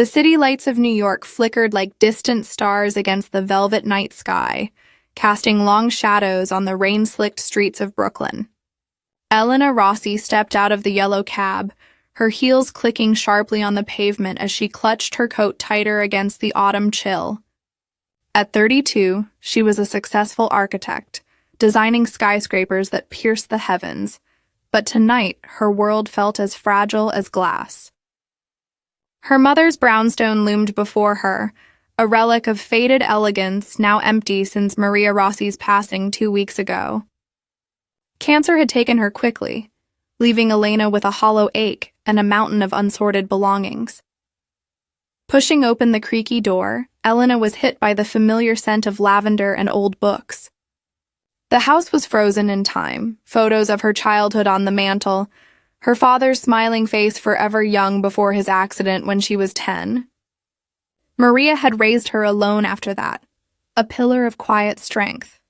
The city lights of New York flickered like distant stars against the velvet night sky, casting long shadows on the rain-slicked streets of Brooklyn. Elena Rossi stepped out of the yellow cab, her heels clicking sharply on the pavement as she clutched her coat tighter against the autumn chill. At 32, she was a successful architect, designing skyscrapers that pierced the heavens, but tonight her world felt as fragile as glass. Her mother's brownstone loomed before her, a relic of faded elegance now empty since Maria Rossi's passing 2 weeks ago. Cancer had taken her quickly, leaving Elena with a hollow ache and a mountain of unsorted belongings. Pushing open the creaky door, Elena was hit by the familiar scent of lavender and old books. The house was frozen in time, photos of her childhood on the mantel, her father's smiling face forever young before his accident when she was 10. Maria had raised her alone after that, a pillar of quiet strength.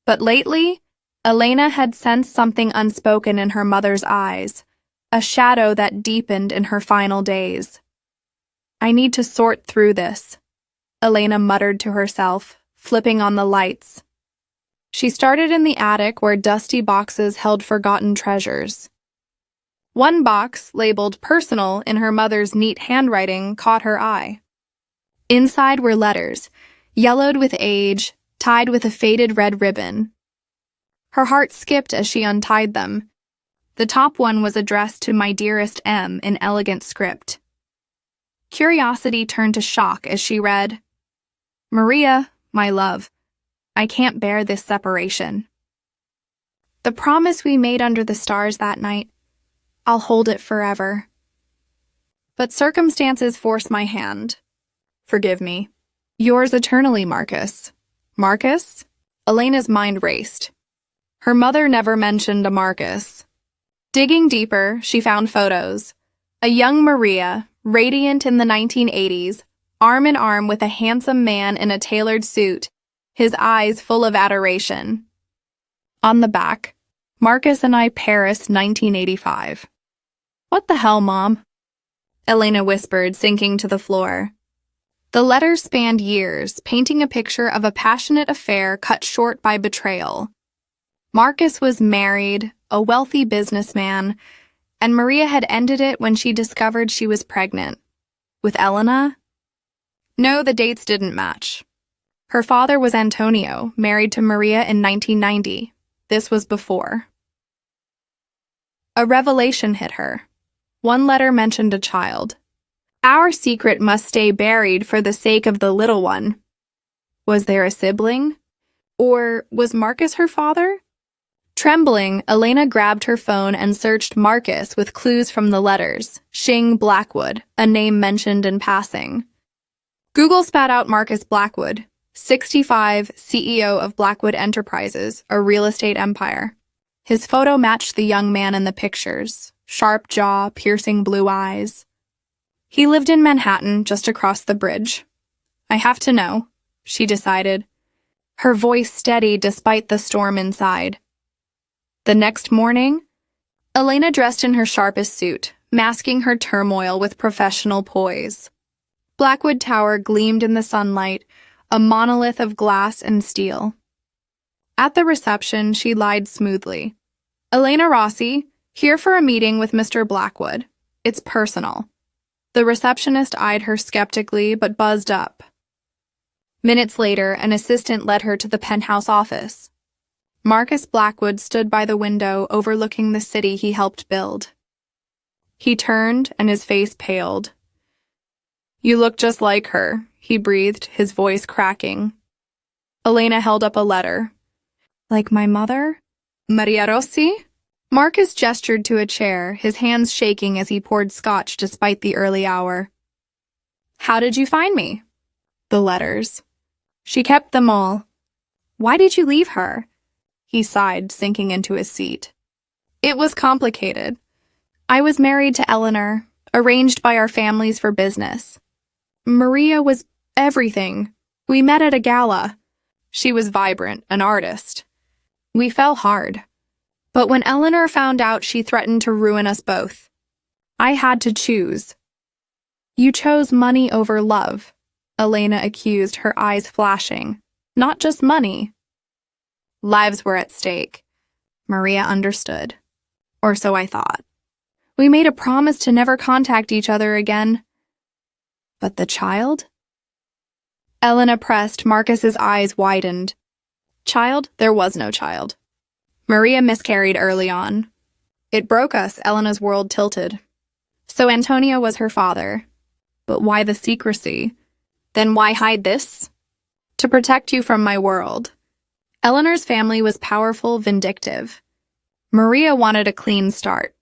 But lately, Elena had sensed something unspoken in her mother's eyes, a shadow that deepened in her final days. "I need to sort through this," Elena muttered to herself, flipping on the lights. She started in the attic where dusty boxes held forgotten treasures. One box, labeled personal in her mother's neat handwriting, caught her eye. Inside were letters, yellowed with age, tied with a faded red ribbon. Her heart skipped as she untied them. The top one was addressed to "My dearest M" in elegant script. Curiosity turned to shock as she read, "Maria, my love, I can't bear this separation. The promise we made under the stars that night, I'll hold it forever. But circumstances force my hand. Forgive me. Yours eternally, Marcus." Marcus? Elena's mind raced. Her mother never mentioned a Marcus. Digging deeper, she found photos. A young Maria, radiant in the 1980s, arm in arm with a handsome man in a tailored suit, his eyes full of adoration. On the back, "Marcus and I, Paris, 1985. "What the hell, Mom?" Elena whispered, sinking to the floor. The letters spanned years, painting a picture of a passionate affair cut short by betrayal. Marcus was married, a wealthy businessman, and Maria had ended it when she discovered she was pregnant. With Elena? No, the dates didn't match. Her father was Antonio, married to Maria in 1990. This was before. A revelation hit her. One letter mentioned a child. "Our secret must stay buried for the sake of the little one." Was there a sibling? Or was Marcus her father? Trembling, Elena grabbed her phone and searched Marcus with clues from the letters. Shing Blackwood, a name mentioned in passing. Google spat out Marcus Blackwood, 65, CEO of Blackwood Enterprises, a real estate empire. His photo matched the young man in the pictures. Sharp jaw, piercing blue eyes. He lived in Manhattan, just across the bridge. "I have to know," she decided, her voice steady despite the storm inside. The next morning, Elena dressed in her sharpest suit, masking her turmoil with professional poise. Blackwood Tower gleamed in the sunlight, a monolith of glass and steel. At the reception, she lied smoothly. "Elena Rossi, here for a meeting with Mr. Blackwood. It's personal." The receptionist eyed her skeptically but buzzed up. Minutes later, an assistant led her to the penthouse office. Marcus Blackwood stood by the window overlooking the city he helped build. He turned and his face paled. "You look just like her," he breathed, his voice cracking. Elena held up a letter. "Like my mother? Maria Rossi?" Marcus gestured to a chair, his hands shaking as he poured scotch despite the early hour. "How did you find me?" "The letters." "She kept them all." "Why did you leave her?" He sighed, sinking into his seat. "It was complicated. I was married to Eleanor, arranged by our families for business. Maria was everything. We met at a gala. She was vibrant, an artist. We fell hard. But when Eleanor found out, she threatened to ruin us both. I had to choose." You chose money over love, Elena accused, her eyes flashing. Not just money. Lives were at stake. Maria understood. Or so I thought. We made a promise to never contact each other again. But the child? Elena pressed. Marcus's eyes widened. Child? There was no child. Maria miscarried early on. It broke us. Elena's world tilted. So Antonio was her father. But why the secrecy? Then why hide this? To protect you from my world. Eleanor's family was powerful, vindictive. Maria wanted a clean start.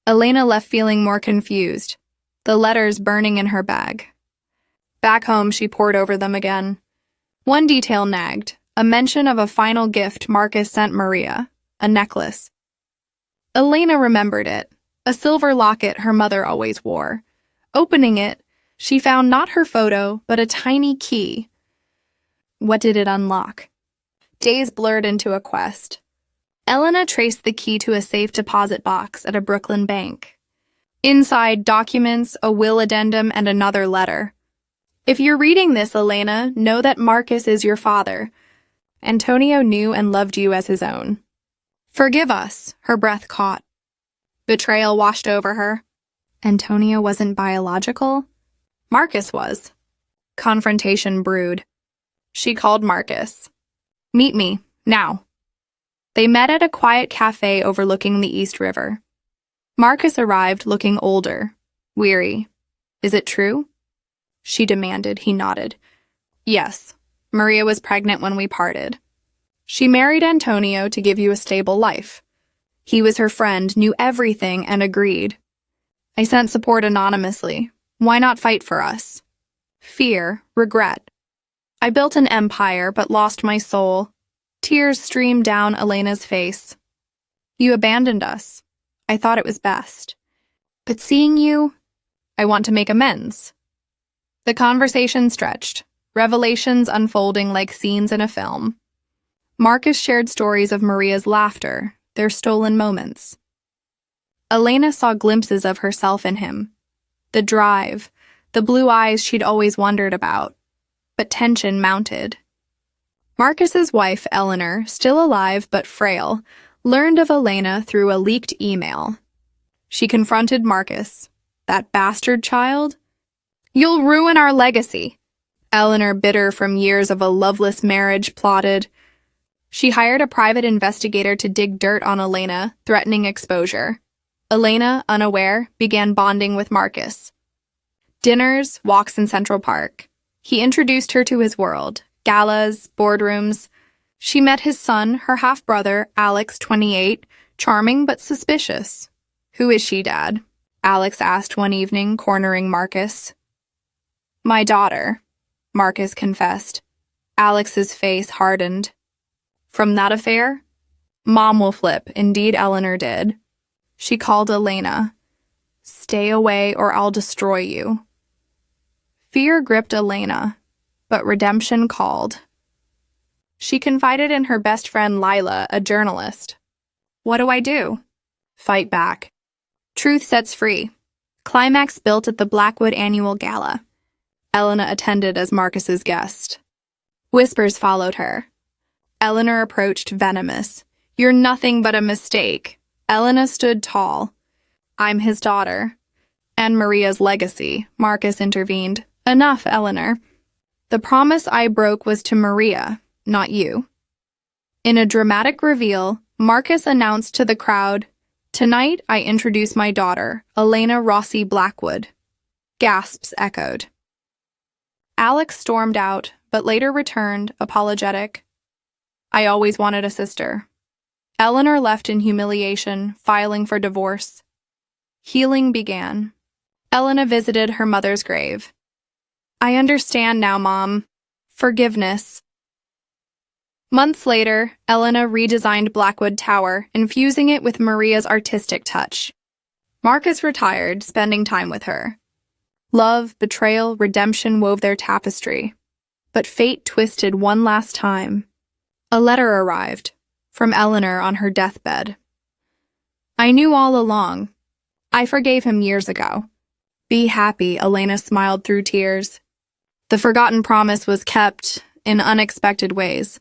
Elena left feeling more confused, the letters burning in her bag. Back home, she pored over them again. One detail nagged, a mention of a final gift Marcus sent Maria, a necklace. Elena remembered it, a silver locket her mother always wore. Opening it, she found not her photo, but a tiny key. What did it unlock? Days blurred into a quest. Elena traced the key to a safe deposit box at a Brooklyn bank. Inside, documents, a will addendum, and another letter. If you're reading this, Elena, know that Marcus is your father. Antonio knew and loved you as his own. Forgive us, her breath caught. Betrayal washed over her. Antonio wasn't biological? Marcus was. Confrontation brewed. She called Marcus. Meet me, now. They met at a quiet cafe overlooking the East River. Marcus arrived looking older, weary. Is it true? She demanded. He nodded. Yes, Maria was pregnant when we parted. She married Antonio to give you a stable life. He was her friend, knew everything, and agreed. I sent support anonymously. Why not fight for us? Fear, regret. I built an empire, but lost my soul. Tears streamed down Elena's face. You abandoned us. I thought it was best. But seeing you, I want to make amends. The conversation stretched, revelations unfolding like scenes in a film. Marcus shared stories of Maria's laughter, their stolen moments. Elena saw glimpses of herself in him. The drive, the blue eyes she'd always wondered about. But tension mounted. Marcus's wife, Eleanor, still alive but frail, learned of Elena through a leaked email. She confronted Marcus. That bastard child? You'll ruin our legacy. Eleanor, bitter from years of a loveless marriage, plotted. She hired a private investigator to dig dirt on Elena, threatening exposure. Elena, unaware, began bonding with Marcus. Dinners, walks in Central Park. He introduced her to his world. Galas, boardrooms. She met his son, her half-brother, Alex, 28, charming but suspicious. Who is she, Dad? Alex asked one evening, cornering Marcus. My daughter, Marcus confessed. Alex's face hardened. From that affair? Mom will flip, indeed Eleanor did. She called Elena. Stay away or I'll destroy you. Fear gripped Elena, but redemption called. She confided in her best friend Lila, a journalist. What do I do? Fight back. Truth sets free. Climax built at the Blackwood Annual Gala. Elena attended as Marcus's guest. Whispers followed her. Eleanor approached venomous. You're nothing but a mistake. Elena stood tall. I'm his daughter. And Maria's legacy, Marcus intervened. Enough, Eleanor. The promise I broke was to Maria, not you. In a dramatic reveal, Marcus announced to the crowd, Tonight I introduce my daughter, Elena Rossi Blackwood. Gasps echoed. Alex stormed out, but later returned, apologetic. I always wanted a sister. Eleanor left in humiliation, filing for divorce. Healing began. Elena visited her mother's grave. I understand now, Mom. Forgiveness. Months later, Elena redesigned Blackwood Tower, infusing it with Maria's artistic touch. Marcus retired, spending time with her. Love, betrayal, redemption wove their tapestry. But fate twisted one last time. A letter arrived, from Eleanor on her deathbed. I knew all along. I forgave him years ago. Be happy, Elena smiled through tears. The forgotten promise was kept in unexpected ways.